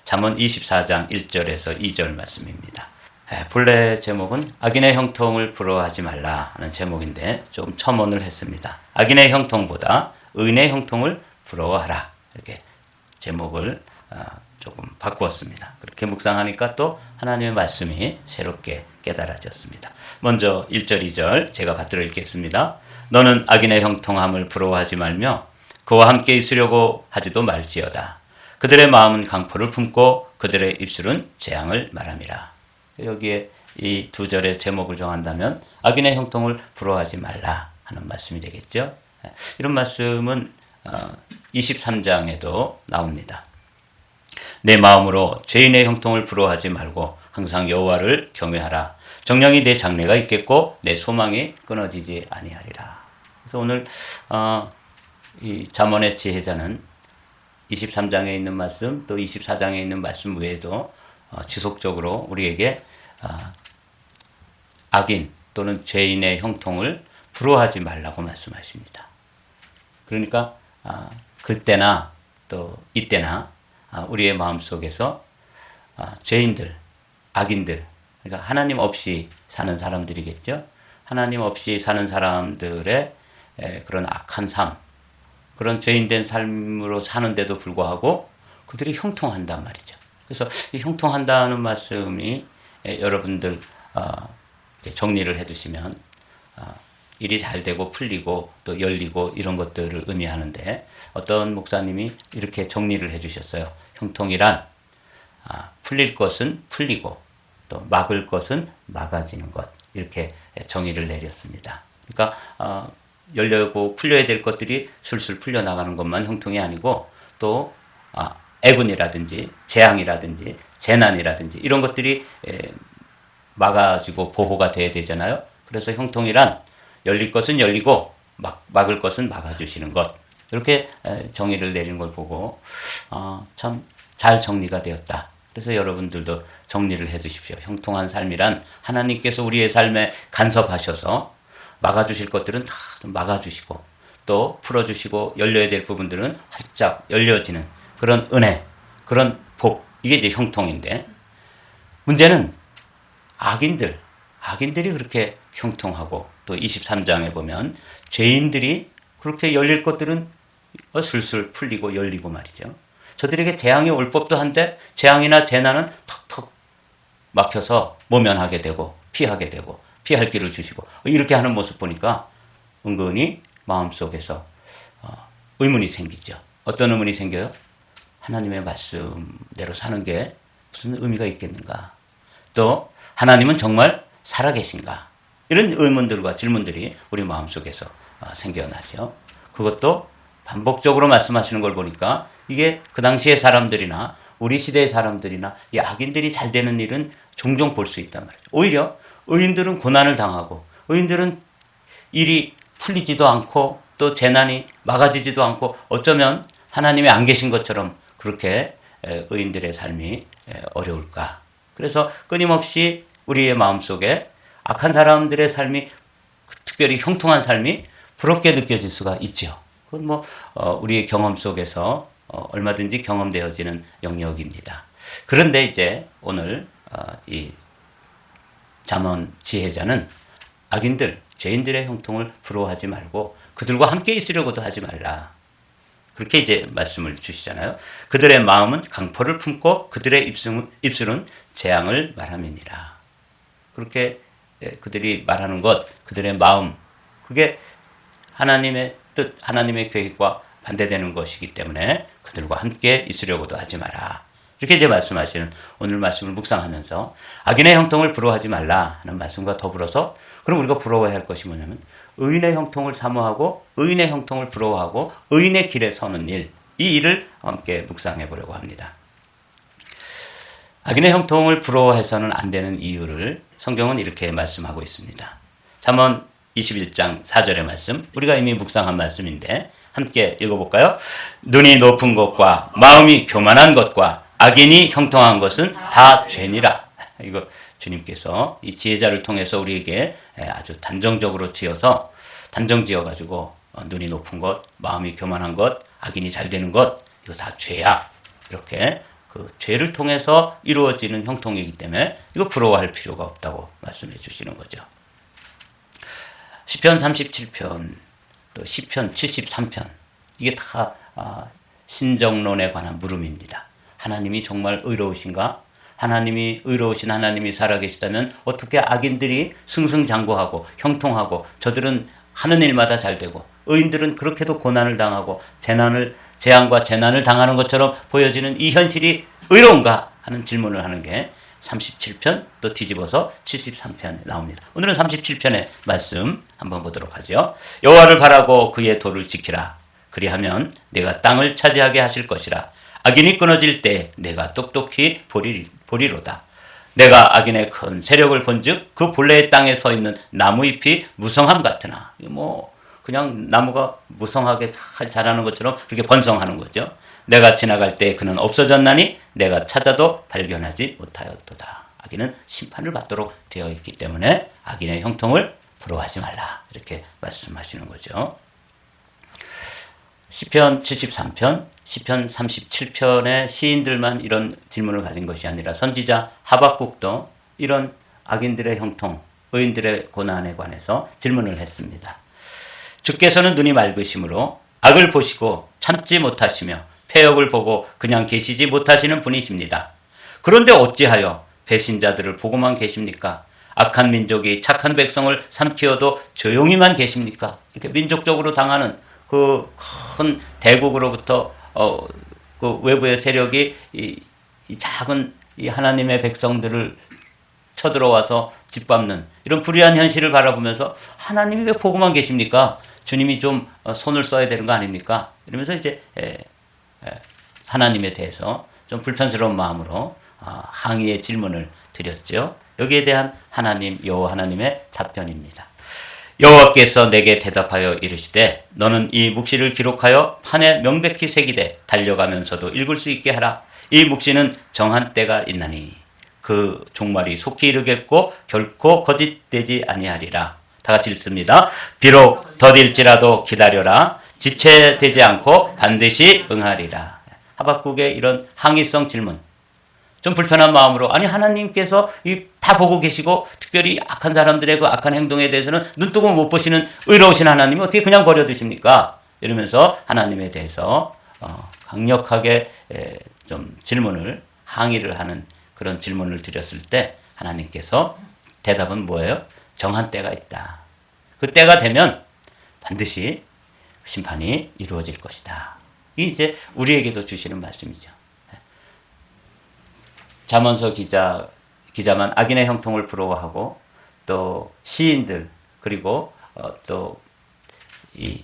잠언 24장 1절에서 2절 말씀입니다. 본래 제목은 악인의 형통을 부러워하지 말라 하는 제목인데 좀 첨언을 했습니다. 악인의 형통보다 의인의 형통을 부러워하라, 이렇게 제목을 조금 바꾸었습니다. 그렇게 묵상하니까 또 하나님의 말씀이 새롭게 깨달아졌습니다. 먼저 1절 2절 제가 받들어 읽겠습니다. 너는 악인의 형통함을 부러워하지 말며 그와 함께 있으려고 하지도 말지어다. 그들의 마음은 강포를 품고 그들의 입술은 재앙을 말함이라. 여기에 이 두 절의 제목을 정한다면 악인의 형통을 부러워하지 말라 하는 말씀이 되겠죠. 이런 말씀은 23장에도 나옵니다. 내 마음으로 죄인의 형통을 부러워하지 말고 항상 여호와를 경외하라. 정령이 내 장래가 있겠고 내 소망이 끊어지지 아니하리라. 그래서 오늘 이 잠언의 지혜자는 23장에 있는 말씀 또 24장에 있는 말씀 외에도 지속적으로 우리에게 악인 또는 죄인의 형통을 부러워하지 말라고 말씀하십니다. 그러니까 그때나 또 이때나 우리의 마음속에서 죄인들, 악인들, 그러니까 하나님 없이 사는 사람들이겠죠. 하나님 없이 사는 사람들의 그런 악한 삶, 그런 죄인된 삶으로 사는데도 불구하고 그들이 형통한단 말이죠. 그래서 이 형통한다는 말씀이 여러분들 정리를 해두시면 일이 잘 되고 풀리고 또 열리고 이런 것들을 의미하는데, 어떤 목사님이 이렇게 정리를 해주셨어요. 형통이란 풀릴 것은 풀리고 또 막을 것은 막아지는 것, 이렇게 정의를 내렸습니다. 그러니까 열려고 풀려야 될 것들이 술술 풀려나가는 것만 형통이 아니고 또 애군이라든지 재앙이라든지 재난이라든지 이런 것들이 막아지고 보호가 돼야 되잖아요. 그래서 형통이란 열릴 것은 열리고 막을 것은 막아주시는 것, 이렇게 정의를 내린 걸 보고 참 잘 정리가 되었다. 그래서 여러분들도 정리를 해 두십시오. 형통한 삶이란 하나님께서 우리의 삶에 간섭하셔서 막아주실 것들은 다 좀 막아주시고 또 풀어주시고 열려야 될 부분들은 활짝 열려지는 그런 은혜, 그런 복, 이게 이제 형통인데, 문제는 악인들이 그렇게 형통하고 또 23장에 보면 죄인들이 그렇게 열릴 것들은 술술 풀리고 열리고 말이죠. 저들에게 재앙이 올 법도 한데 재앙이나 재난은 턱턱 막혀서 모면하게 되고 피하게 되고 피할 길을 주시고 이렇게 하는 모습 보니까 은근히 마음속에서 의문이 생기죠. 어떤 의문이 생겨요? 하나님의 말씀대로 사는 게 무슨 의미가 있겠는가? 또 하나님은 정말 살아계신가? 이런 의문들과 질문들이 우리 마음속에서 생겨나죠. 그것도 반복적으로 말씀하시는 걸 보니까 이게 그 당시의 사람들이나 우리 시대의 사람들이나 이 악인들이 잘 되는 일은 종종 볼 수 있단 말이죠. 오히려 의인들은 고난을 당하고 의인들은 일이 풀리지도 않고 또 재난이 막아지지도 않고 어쩌면 하나님이 안 계신 것처럼 그렇게 의인들의 삶이 어려울까. 그래서 끊임없이 우리의 마음속에 악한 사람들의 삶이, 특별히 형통한 삶이 부럽게 느껴질 수가 있죠. 그건 우리의 경험 속에서 얼마든지 경험되어지는 영역입니다. 그런데 이제 오늘 이 잠언 지혜자는 악인들, 죄인들의 형통을 부러워하지 말고 그들과 함께 있으려고도 하지 말라. 그렇게 이제 말씀을 주시잖아요. 그들의 마음은 강포를 품고 그들의 입술은 재앙을 말함이니라. 그렇게 그들이 말하는 것, 그들의 마음, 그게 하나님의 뜻, 하나님의 계획과 반대되는 것이기 때문에 그들과 함께 있으려고도 하지 마라. 이렇게 이제 말씀하시는 오늘 말씀을 묵상하면서 악인의 형통을 부러워하지 말라 하는 말씀과 더불어서, 그럼 우리가 부러워야 할 것이 뭐냐면 의인의 형통을 사모하고 의인의 형통을 부러워하고 의인의 길에 서는 일, 이 일을 함께 묵상해 보려고 합니다. 악인의 형통을 부러워해서는 안 되는 이유를 성경은 이렇게 말씀하고 있습니다. 잠언 21장 4절의 말씀, 우리가 이미 묵상한 말씀인데 함께 읽어볼까요? 눈이 높은 것과 마음이 교만한 것과 악인이 형통한 것은 다 죄니라. 이거 주님께서 이 지혜자를 통해서 우리에게 아주 단정적으로 단정 지어가지고 눈이 높은 것, 마음이 교만한 것, 악인이 잘 되는 것, 이거 다 죄야. 이렇게 그 죄를 통해서 이루어지는 형통이기 때문에 이거 부러워할 필요가 없다고 말씀해 주시는 거죠. 시편 37편 또 시편 73편 이게 다 신정론에 관한 물음입니다. 하나님이 정말 의로우신가? 하나님이 의로우신 하나님이 살아계시다면 어떻게 악인들이 승승장구하고 형통하고 저들은 하는 일마다 잘 되고 의인들은 그렇게도 고난을 당하고 재앙과 재난을 당하는 것처럼 보여지는 이 현실이 의로운가 하는 질문을 하는 게 37편 또 뒤집어서 73편에 나옵니다. 오늘은 37편의 말씀 한번 보도록 하죠. 여호와를 바라고 그의 도를 지키라. 그리하면 내가 땅을 차지하게 하실 것이라. 악인이 끊어질 때 내가 똑똑히 보리로다. 내가 악인의 큰 세력을 본즉 그 본래의 땅에 서 있는 나무잎이 무성함 같으나 그냥 나무가 무성하게 잘 자라는 것처럼 그렇게 번성하는 거죠. 내가 지나갈 때 그는 없어졌나니 내가 찾아도 발견하지 못하였도다. 악인은 심판을 받도록 되어 있기 때문에 악인의 형통을 부러워하지 말라. 이렇게 말씀하시는 거죠. 시편 73편, 시편 37편의 시인들만 이런 질문을 가진 것이 아니라 선지자 하박국도 이런 악인들의 형통, 의인들의 고난에 관해서 질문을 했습니다. 주께서는 눈이 맑으심으로 악을 보시고 참지 못하시며 패역을 보고 그냥 계시지 못하시는 분이십니다. 그런데 어찌하여 배신자들을 보고만 계십니까? 악한 민족이 착한 백성을 삼키어도 조용히만 계십니까? 이렇게 민족적으로 당하는 그 큰 대국으로부터 그 외부의 세력이 이 작은 이 하나님의 백성들을 쳐들어와서 짓밟는 이런 불의한 현실을 바라보면서 하나님이 왜 보고만 계십니까? 주님이 좀 손을 써야 되는 거 아닙니까? 이러면서 이제 하나님에 대해서 좀 불편스러운 마음으로 항의의 질문을 드렸죠. 여기에 대한 하나님 여호와 하나님의 답변입니다. 여호와께서 내게 대답하여 이르시되 너는 이 묵시를 기록하여 판에 명백히 새기되 달려가면서도 읽을 수 있게 하라. 이 묵시는 정한 때가 있나니 그 종말이 속히 이르겠고 결코 거짓되지 아니하리라. 다 같이 읽습니다. 비록 더딜지라도 기다려라. 지체되지 않고 반드시 응하리라. 하박국의 이런 항의성 질문. 좀 불편한 마음으로 아니 하나님께서 다 보고 계시고 특별히 악한 사람들의 그 악한 행동에 대해서는 눈뜨고 못 보시는 의로우신 하나님이 어떻게 그냥 버려두십니까? 이러면서 하나님에 대해서 강력하게 좀 질문을 항의를 하는 그런 질문을 드렸을 때 하나님께서 대답은 뭐예요? 정한 때가 있다. 그 때가 되면 반드시 심판이 이루어질 것이다. 이게 이제 우리에게도 주시는 말씀이죠. 잠언서 기자만 악인의 형통을 부러워하고 또 시인들 그리고 또 이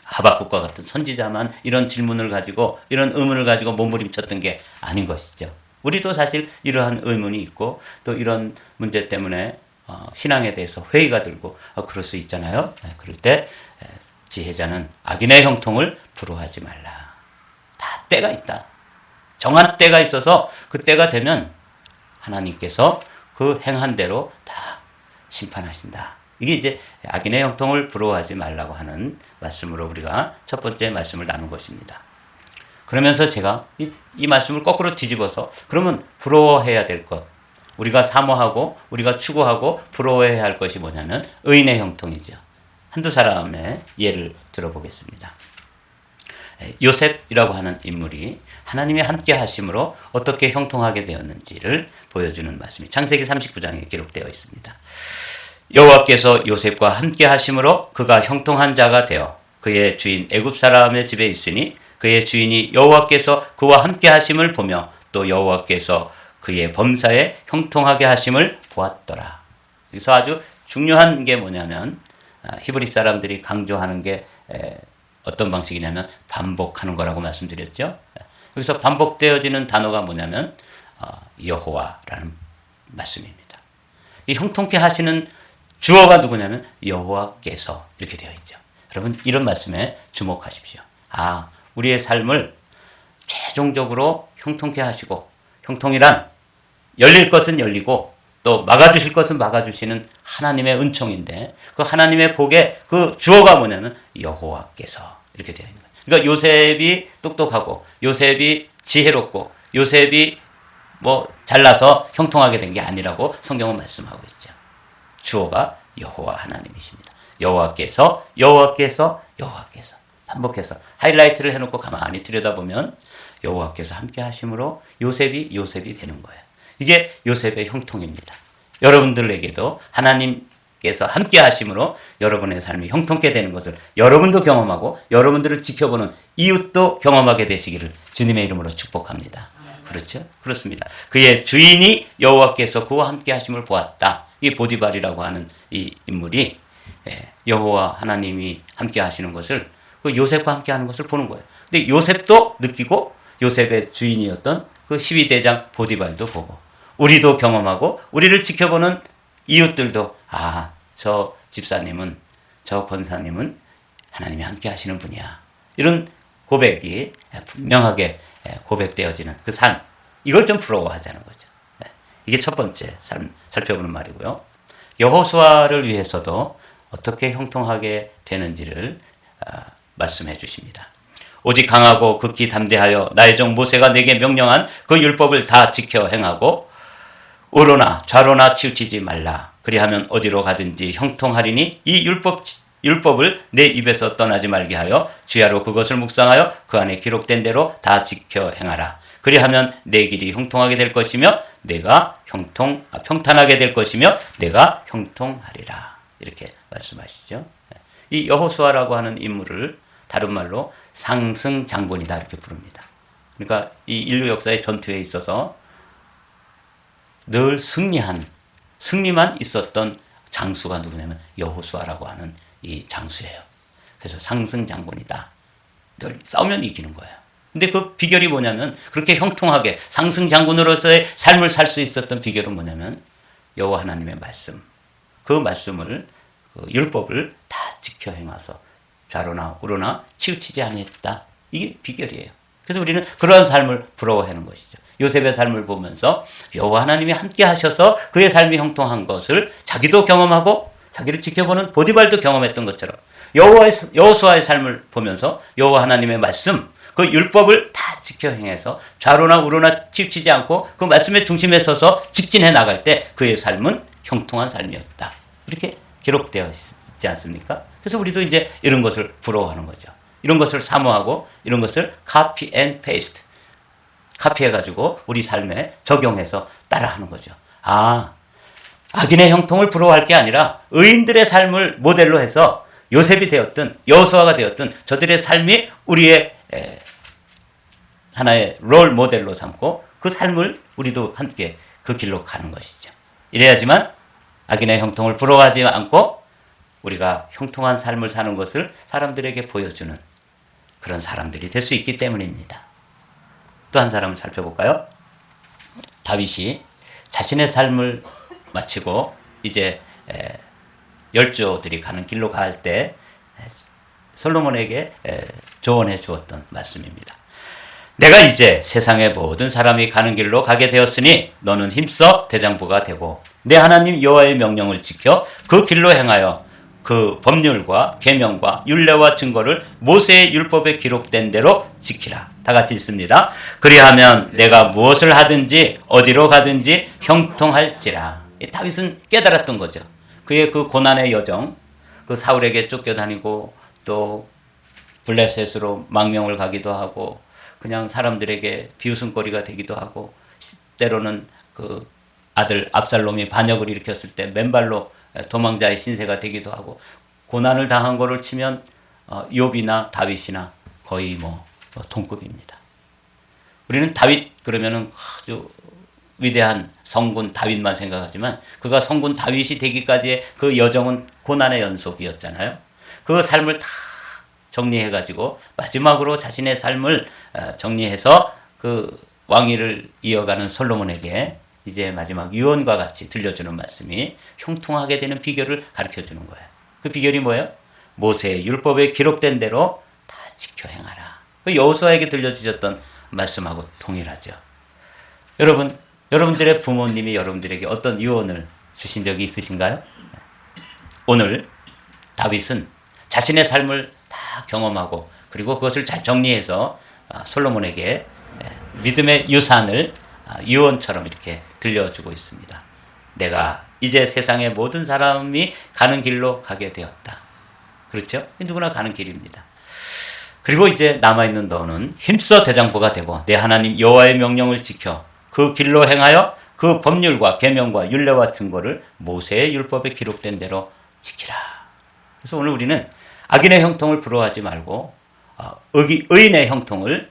하박국과 같은 선지자만 이런 질문을 가지고 이런 의문을 가지고 몸부림쳤던 게 아닌 것이죠. 우리도 사실 이러한 의문이 있고 또 이런 문제 때문에 신앙에 대해서 회의가 들고 그럴 수 있잖아요. 그럴 때 지혜자는 악인의 형통을 부러워하지 말라. 다 때가 있다. 정한 때가 있어서 그 때가 되면 하나님께서 그 행한 대로 다 심판하신다. 이게 이제 악인의 형통을 부러워하지 말라고 하는 말씀으로 우리가 첫 번째 말씀을 나눈 것입니다. 그러면서 제가 이 말씀을 거꾸로 뒤집어서 그러면 부러워해야 될 것, 우리가 사모하고 우리가 추구하고 부러워해야 할 것이 뭐냐면 의인의 형통이죠. 한두 사람의 예를 들어보겠습니다. 요셉이라고 하는 인물이 하나님의 함께 하심으로 어떻게 형통하게 되었는지를 보여주는 말씀이 창세기 39장에 기록되어 있습니다. 여호와께서 요셉과 함께 하심으로 그가 형통한 자가 되어 그의 주인 애굽 사람의 집에 있으니 그의 주인이 여호와께서 그와 함께 하심을 보며 또 여호와께서 그의 범사에 형통하게 하심을 보았더라. 그래서 아주 중요한 게 뭐냐면 히브리 사람들이 강조하는 게 어떤 방식이냐면 반복하는 거라고 말씀드렸죠. 여기서 반복되어지는 단어가 뭐냐면 여호와라는 말씀입니다. 이 형통케 하시는 주어가 누구냐면 여호와께서 이렇게 되어 있죠. 여러분 이런 말씀에 주목하십시오. 우리의 삶을 최종적으로 형통케 하시고 형통이란 열릴 것은 열리고 또 막아주실 것은 막아주시는 하나님의 은총인데 그 하나님의 복의 그 주어가 뭐냐면 여호와께서 이렇게 되어 있는 거예요. 그러니까 요셉이 똑똑하고 요셉이 지혜롭고 요셉이 뭐 잘나서 형통하게 된 게 아니라고 성경은 말씀하고 있죠. 주어가 여호와 하나님이십니다. 여호와께서 반복해서 하이라이트를 해놓고 가만히 들여다보면 여호와께서 함께 하심으로 요셉이 되는 거예요. 이게 요셉의 형통입니다. 여러분들에게도 하나님께서 함께 하심으로 여러분의 삶이 형통케 되는 것을 여러분도 경험하고 여러분들을 지켜보는 이웃도 경험하게 되시기를 주님의 이름으로 축복합니다. 그렇죠? 그렇습니다. 그의 주인이 여호와께서 그와 함께 하심을 보았다. 이 보디발이라고 하는 이 인물이 여호와 하나님이 함께 하시는 것을 그 요셉과 함께 하는 것을 보는 거예요. 근데 요셉도 느끼고 요셉의 주인이었던 그 12대장 보디발도 보고 우리도 경험하고 우리를 지켜보는 이웃들도 저 집사님은 저 권사님은 하나님이 함께 하시는 분이야. 이런 고백이 분명하게 고백되어지는 그 삶. 이걸 좀 부러워하자는 거죠. 이게 첫 번째 살펴보는 말이고요. 여호수아를 위해서도 어떻게 형통하게 되는지를 말씀해 주십니다. 오직 강하고 극히 담대하여 나의 종 모세가 내게 명령한 그 율법을 다 지켜 행하고 우로나 좌로나 치우치지 말라. 그리하면 어디로 가든지 형통하리니 이 율법을 내 입에서 떠나지 말게 하여 주야로 그것을 묵상하여 그 안에 기록된 대로 다 지켜 행하라. 그리하면 내 길이 형통하게 될 것이며 내가 평탄하게 될 것이며 내가 형통하리라. 이렇게 말씀하시죠. 이 여호수아라고 하는 인물을 다른 말로 상승장본이다 이렇게 부릅니다. 그러니까 이 인류 역사의 전투에 있어서 늘 승리만 있었던 장수가 누구냐면 여호수아라고 하는 이 장수예요. 그래서 상승장본이다. 늘 싸우면 이기는 거예요. 근데 그 비결이 뭐냐면 그렇게 형통하게 상승장군으로서의 삶을 살 수 있었던 비결은 뭐냐면 여호와 하나님의 말씀. 그 말씀을 그 율법을 다 지켜 행하서 좌로나 우로나 치우치지 아니했다. 이게 비결이에요. 그래서 우리는 그러한 삶을 부러워하는 것이죠. 요셉의 삶을 보면서 여호와 하나님이 함께 하셔서 그의 삶이 형통한 것을 자기도 경험하고 자기를 지켜보는 보디발도 경험했던 것처럼 여호수아의 삶을 보면서 여호와 하나님의 말씀, 그 율법을 다 지켜 행해서 좌로나 우로나 치우치지 않고 그 말씀의 중심에 서서 직진해 나갈 때 그의 삶은 형통한 삶이었다. 이렇게 기록되어 있지 않습니까? 그래서 우리도 이제 이런 것을 부러워하는 거죠. 이런 것을 사모하고 이런 것을 copy and paste. 카피해가지고 우리 삶에 적용해서 따라하는 거죠. 악인의 형통을 부러워할 게 아니라 의인들의 삶을 모델로 해서 요셉이 되었든 여호수아가 되었든 저들의 삶이 우리의 하나의 롤 모델로 삼고 그 삶을 우리도 함께 그 길로 가는 것이죠. 이래야지만 악인의 형통을 부러워하지 않고 우리가 형통한 삶을 사는 것을 사람들에게 보여주는 그런 사람들이 될 수 있기 때문입니다. 또 한 사람을 살펴볼까요? 다윗이 자신의 삶을 마치고 이제 열조들이 가는 길로 갈 때 솔로몬에게 조언해 주었던 말씀입니다. 내가 이제 세상의 모든 사람이 가는 길로 가게 되었으니 너는 힘써 대장부가 되고 내 하나님 여호와의 명령을 지켜 그 길로 행하여 그 법률과 계명과 율례와 증거를 모세의 율법에 기록된 대로 지키라. 다 같이 읽습니다. 그리하면 내가 무엇을 하든지 어디로 가든지 형통할지라. 다윗은 깨달았던 거죠. 그의 그 고난의 여정, 그 사울에게 쫓겨다니고 또 블레셋으로 망명을 가기도 하고 그냥 사람들에게 비웃음거리가 되기도 하고 때로는 그 아들 압살롬이 반역을 일으켰을 때 맨발로 도망자의 신세가 되기도 하고 고난을 당한 거를 치면 욥이나 다윗이나 거의 동급입니다. 우리는 다윗 그러면은 아주 위대한 성군 다윗만 생각하지만 그가 성군 다윗이 되기까지의 그 여정은 고난의 연속이었잖아요. 그 삶을 다 정리해가지고 마지막으로 자신의 삶을 정리해서 그 왕위를 이어가는 솔로몬에게 이제 마지막 유언과 같이 들려주는 말씀이 형통하게 되는 비결을 가르쳐주는 거예요. 그 비결이 뭐예요? 모세의 율법에 기록된 대로 다 지켜 행하라. 그 여호수아에게 들려주셨던 말씀하고 동일하죠. 여러분들의 부모님이 여러분들에게 어떤 유언을 주신 적이 있으신가요? 오늘 다윗은 자신의 삶을 다 경험하고 그리고 그것을 잘 정리해서 솔로몬에게 믿음의 유산을 유언처럼 이렇게 들려주고 있습니다. 내가 이제 세상의 모든 사람이 가는 길로 가게 되었다. 그렇죠? 누구나 가는 길입니다. 그리고 이제 남아있는 너는 힘써 대장부가 되고 내 하나님 여호와의 명령을 지켜 그 길로 행하여 그 법률과 계명과 율례와 증거를 모세의 율법에 기록된 대로 지키라. 그래서 오늘 우리는 악인의 형통을 부러워하지 말고 의인의 형통을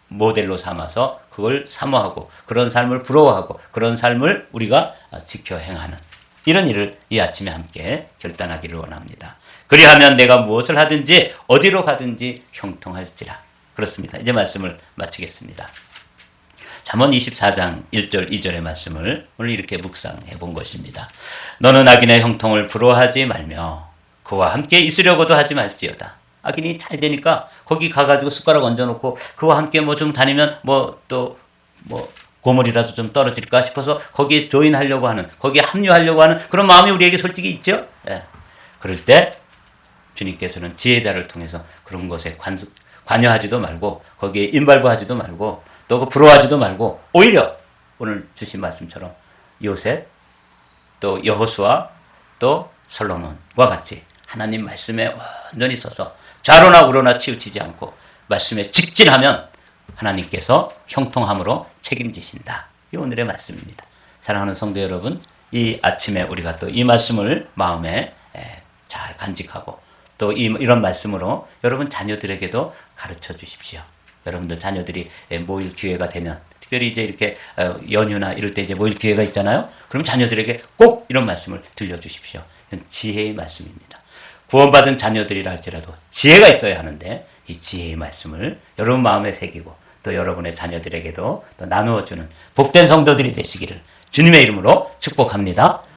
모델로 삼아서 그걸 사모하고 그런 삶을 부러워하고 그런 삶을 우리가 지켜 행하는 이런 일을 이 아침에 함께 결단하기를 원합니다. 그리하면 내가 무엇을 하든지 어디로 가든지 형통할지라. 그렇습니다. 이제 말씀을 마치겠습니다. 잠언 24장 1절 2절의 말씀을 오늘 이렇게 묵상해 본 것입니다. 너는 악인의 형통을 부러워하지 말며 그와 함께 있으려고도 하지 말지어다. 악인이 잘 되니까 거기 가가지고 숟가락 얹어놓고 그와 함께 뭐 좀 다니면 고물이라도 좀 떨어질까 싶어서 거기에 조인하려고 하는, 거기에 합류하려고 하는 그런 마음이 우리에게 솔직히 있죠. 예. 그럴 때 주님께서는 지혜자를 통해서 그런 것에 관여하지도 말고 거기에 임발부하지도 말고 또 부러워하지도 말고 오히려 오늘 주신 말씀처럼 요셉 또 여호수아 또 솔로몬과 같이 하나님 말씀에 완전히 서서 좌로나 우로나 치우치지 않고 말씀에 직진하면 하나님께서 형통함으로 책임지신다. 이 오늘의 말씀입니다. 사랑하는 성도 여러분, 이 아침에 우리가 또 이 말씀을 마음에 잘 간직하고 또 이런 말씀으로 여러분 자녀들에게도 가르쳐 주십시오. 여러분들 자녀들이 모일 기회가 되면 특별히 이제 이렇게 연휴나 이럴 때 이제 모일 기회가 있잖아요. 그럼 자녀들에게 꼭 이런 말씀을 들려주십시오. 이건 지혜의 말씀입니다. 구원받은 자녀들이라 할지라도 지혜가 있어야 하는데 이 지혜의 말씀을 여러분 마음에 새기고 또 여러분의 자녀들에게도 또 나누어주는 복된 성도들이 되시기를 주님의 이름으로 축복합니다.